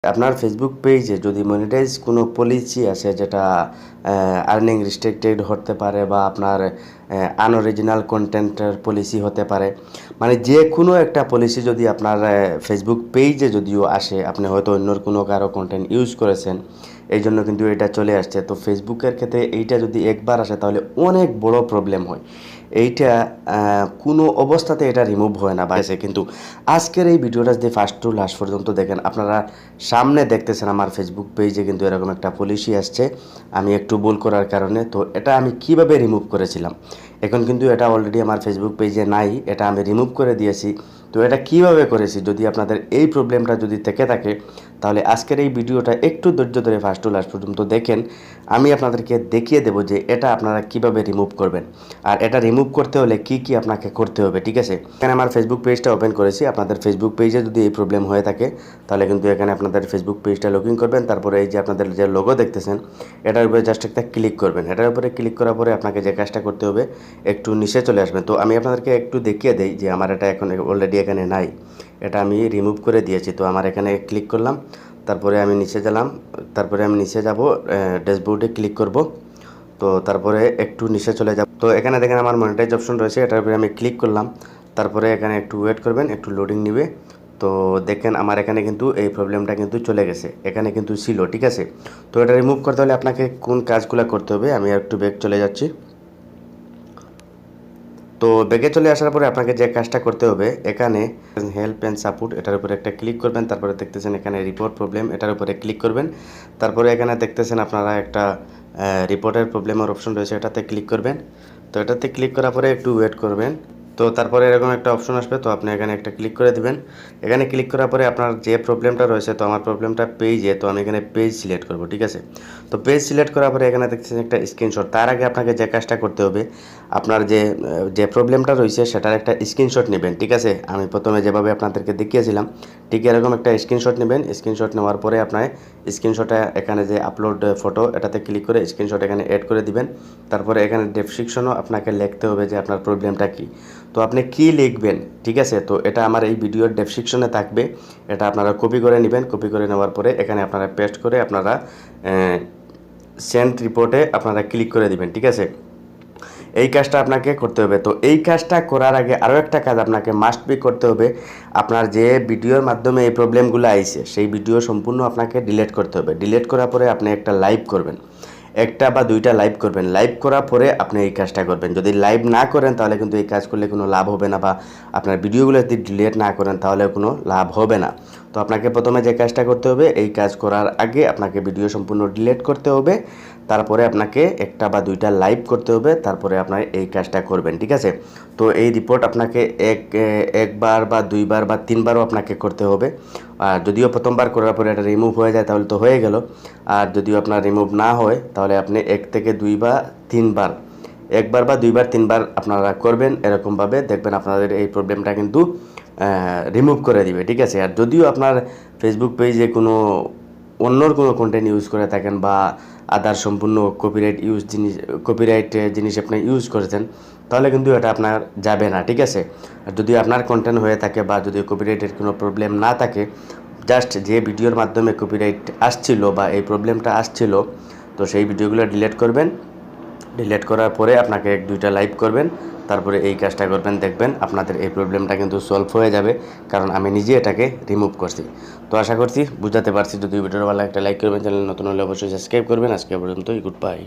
আপনার ফেসবুক পেজে যদি মনিটাইজ কোনো পলিসি আছে যেটা আর্নিং রিস্ট্রিক্টেড হতে পারে বা আপনার আনঅরিজিনাল কন্টেন্টের পলিসি হতে পারে, মানে যে কোনো একটা পলিসি যদি আপনার ফেসবুক পেজে যদিও আসে, আপনি হয়তো অন্য কোনো কারো কন্টেন্ট ইউজ করেছেন, এই জন্য কিন্তু এটা চলে আসছে। তো ফেসবুকের ক্ষেত্রে এইটা যদি একবার আসে তাহলে অনেক বড় প্রবলেম হয়। এইটা কোনো অবস্থাতে এটা রিমুভ হয় না বাইরে, কিন্তু আজকের এই ভিডিওটা যদি ফার্স্ট টু লাস্ট পর্যন্ত দেখেন, আপনারা সামনে দেখতেছেন আমার ফেসবুক পেজে কিন্তু এরকম একটা পলিসি আসছে আমি একটু ভুল করার কারণে। তো এটা আমি কিভাবে রিমুভ করেছিলাম, এখন কিন্তু এটা অলরেডি আমার ফেসবুক পেজে নাই, এটা আমি রিমুভ করে দিয়েছি। তো এটা কিভাবে করেছি, যদি আপনাদের এই প্রবলেমটা যদি থেকে থাকে তাহলে আজকের এই ভিডিওটা একটু ধৈর্য ধরে ফার্স্ট টু লাস্ট পর্যন্ত দেখেন। আমি আপনাদেরকে দেখিয়ে দেবো যে এটা আপনারা কিভাবে রিমুভ করবেন, আর এটা রিমুভ করতে হলে কি কি আপনাকে করতে হবে। ঠিক আছে, এখানে আমার ফেসবুক পেজটা ওপেন করেছি। আপনাদের ফেসবুক পেজে যদি এই প্রবলেম হয়ে থাকে তাহলে কিন্তু এখানে আপনাদের ফেসবুক পেজটা লগ ইন করবেন। তারপরে এই যে আপনাদের যে লোগো দেখতেছেন এটার উপরে জাস্ট একটা ক্লিক করবেন। এটার উপরে ক্লিক করার পরে আপনাকে যে কাজটা করতে হবে, একটু নিচে চলে আসবেন। তো আমি আপনাদেরকে একটু দেখিয়ে দেই যে আমার এটা এখন অলরেডি এখানে নাই, এটা আমি রিমুভ করে দিয়েছি। তো আমার এখানে ক্লিক করলাম, তারপরে আমি নিচে গেলাম, তারপরে আমি নিচে যাব, ড্যাশবোর্ডে ক্লিক করব। তো তারপরে একটু নিচে চলে যাব। তো এখানে দেখেন আমার মনিটাইজ অপশন রয়েছে, এটার উপরে আমি ক্লিক করলাম। তারপরে এখানে একটু ওয়েট করবেন, একটু লোডিং নেবে। তো দেখেন আমার এখানে কিন্তু এই প্রবলেমটা কিন্তু চলে গেছে, এখানে কিন্তু ছিল। ঠিক আছে, তো এটা রিমুভ করতে হলে আপনাকে কোন কাজগুলো করতে হবে, আমি একটু ব্যাক চলে যাচ্ছি। তো ব্যাগে চলে আসার পরে আপনাকে যে কাজটা করতে হবে, এখানে হেল্প অ্যান্ড সাপোর্ট এটার উপরে একটা ক্লিক করবেন। তারপরে দেখতেছেন এখানে রিপোর্ট প্রবলেম, এটার উপরে ক্লিক করবেন। তারপরে এখানে দেখতেছেন আপনারা একটা রিপোর্টের প্রবলেমের অপশন রয়েছে, এটাতে ক্লিক করবেন। তো এটাতে ক্লিক করার পরে একটু ওয়েট করবেন। তো তারপরে এরকম একটা অপশন আসবে, তো আপনি এখানে একটা ক্লিক করে দিবেন। এখানে ক্লিক করার পরে আপনার যে প্রবলেমটা রয়েছে, তো আমার প্রবলেমটা পেজে, তো আমি এখানে পেজ সিলেক্ট করব। ঠিক আছে, তো পেজ সিলেক্ট করার পরে এখানে দেখতেছেন একটা স্ক্রিনশট। তার আগে আপনাকে যে কাজটা করতে হবে, আপনার যে প্রবলেমটা রয়েছে সেটার একটা স্ক্রিনশট নেবেন। ঠিক আছে, আমি প্রথমে যেভাবে আপনাদেরকে দেখিয়েছিলাম ঠিক এরকম একটা স্ক্রিনশট নেবেন। স্ক্রিনশট নেওয়ার পরে আপনার স্ক্রিনশটে এখানে যে আপলোড ফটো এটাতে ক্লিক করে স্ক্রিনশট এখানে অ্যাড করে দিবেন। তারপরে এখানে ডেসক্রিপশনও আপনাকে লিখতে হবে যে আপনার প্রবলেমটা কী, তো আপনি কি লিখবেন। ঠিক আছে, তো এটা আমার এই ভিডিওর ডেসক্রিপশনে থাকবে, এটা আপনারা কপি করে নেবেন। কপি করে নেওয়ার পরে এখানে আপনারা পেস্ট করে আপনারা সেন্ড রিপোর্টে আপনারা ক্লিক করে দিবেন। ঠিক আছে, এই কাজটা আপনাকে করতে হবে। তো এই কাজটা করার আগে আরও একটা কাজ আপনাকে মাস্ট বি করতে হবে। আপনার যে ভিডিওর মাধ্যমে এই প্রবলেমগুলো আইছে সেই ভিডিও সম্পূর্ণ আপনাকে ডিলিট করতে হবে। ডিলিট করার পরে আপনি একটা লাইভ করবেন, একটা বা দুইটা লাইভ করবেন। লাইভ করার পরে আপনি এই কাজটা করবেন। যদি লাইভ না করেন তাহলে কিন্তু এই কাজ করলে কোনো লাভ হবে না, বা আপনার ভিডিওগুলো যদি ডিলিট না করেন তাহলে কোনো লাভ হবে না। তো আপনাকে প্রথমে যে কাজটা করতে হবে, এই কাজ করার আগে আপনাকে ভিডিও সম্পূর্ণ ডিলিট করতে হবে, তারপরে আপনাকে একটা বা দুইটা লাইভ করতে হবে, তারপরে আপনার এই কাজটা করবেন। ঠিক আছে, তো এই রিপোর্ট আপনাকে একবার বা দুইবার বা তিনবারও আপনাকে করতে হবে। আর যদিও প্রথমবার করার পরে এটা রিমুভ হয়ে যায় তাহলে তো হয়ে গেল, আর যদিও আপনার রিমুভ না হয় তাহলে আপনি এক থেকে দুই বা তিনবার, একবার বা দুইবার তিনবার আপনারা করবেন। এরকমভাবে দেখবেন আপনাদের এই প্রবলেমটা কিন্তু রিমুভ করে দিবে। ঠিক আছে, আর যদিও আপনার ফেসবুক পেজে কোনো অন্যর কোনো কন্টেন্ট ইউজ করে থাকেন বা আদার সম্পূর্ণ কপিরাইট জিনিস আপনি ইউজ করেছেন, তাহলে কিন্তু এটা আপনার যাবে না। ঠিক আছে, আর যদি আপনার কন্টেন্ট হয়ে থাকে বা যদি কপিরাইটের কোনো প্রবলেম না থাকে, জাস্ট যে ভিডিওর মাধ্যমে কপিরাইট আসছিল বা এই প্রবলেমটা আসছিল, তো সেই ভিডিওগুলো ডিলিট করবেন। ডিলিট করার পরে আপনাকে এক দুইটা লাইভ করবেন, তারপরে এই কাজটা করবেন। দেখবেন আপনাদের এই প্রবলেমটা কিন্তু সলভ হয়ে যাবে, কারণ আমি নিজে এটাকে রিমুভ করছি। তো আশা করছি বুঝাতে পারছি। যদি ভিডিওর ভালো একটা লাইক করবেন, চ্যানেল নতুন হলে অবশ্যই সাবস্ক্রাইব করবেন। আজকে পর্যন্তই, গুড বাই।